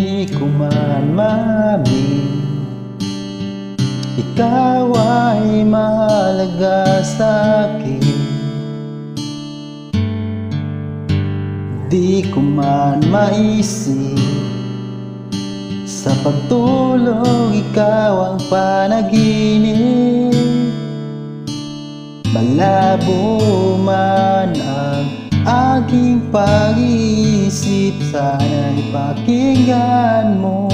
Di ko man mamin ikaw ay mahalaga sa'kin. Di ko man maisip sa pagtulog ikaw ang panaginip. Malabo man ang aking pag-iisip, sana'y pakinggan mo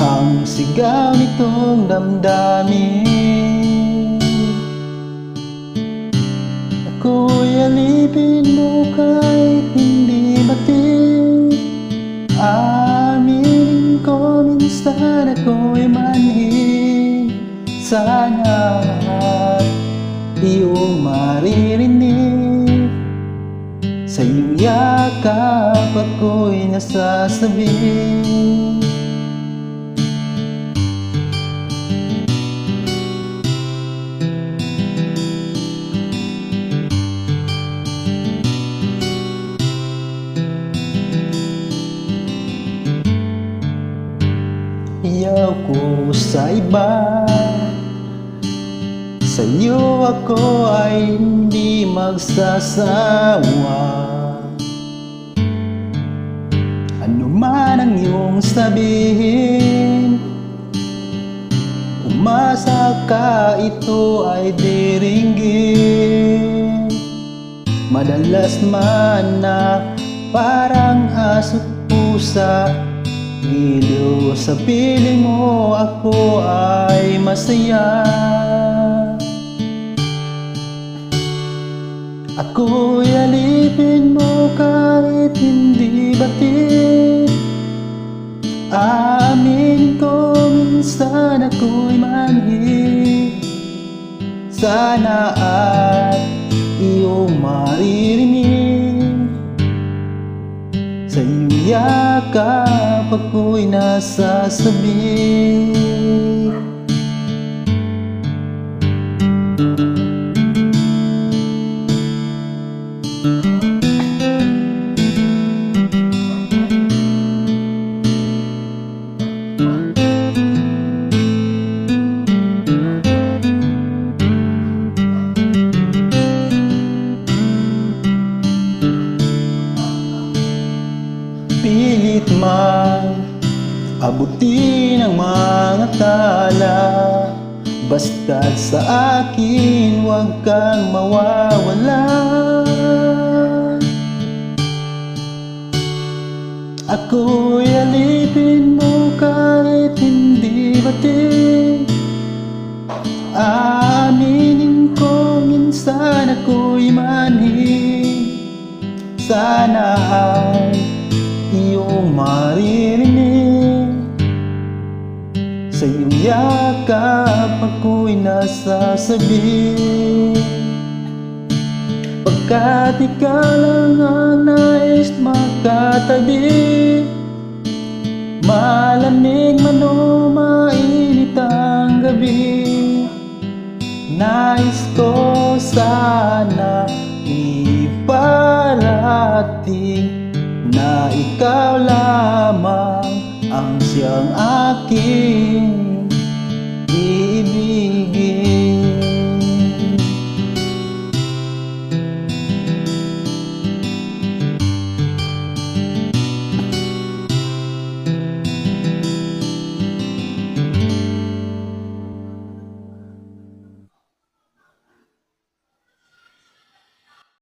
ang sigaw nitong damdamin. Ako'y alipin mo kahit hindi matig. Aminin ko minsan ako'y manhid. Sana at iyong maririnig, sa iyong yakap ako'y nasasabi. Iyaw ko sa iba, sa'yo ako ay hindi magsasawa. Ano man ang iyong sabihin, umasa ka ito ay diringgin. Madalas man na parang aso't pusa, giliw sa piling mo ako ay masaya. Ako'y alipin mo kahit hindi batid. Aaminin ko minsan ako'y manhid. Sana at iyong maririnig, sa iyong yakap ako'y nasasabi. Pilit man abutin ang mga tala, basta't sa akin huwag kang mawawala. Ako'y alipin mo kahit hindi batid. Aaminin ko minsan ako'y manhid. Sana ay iyong maririnig, sa iyong yakap ako'y nasasabi. Pagkat ikaw lang ang nais makatabi, malamig man o mainit ang gabi, nais ko sana iparating na ikaw lamang ang siyang aking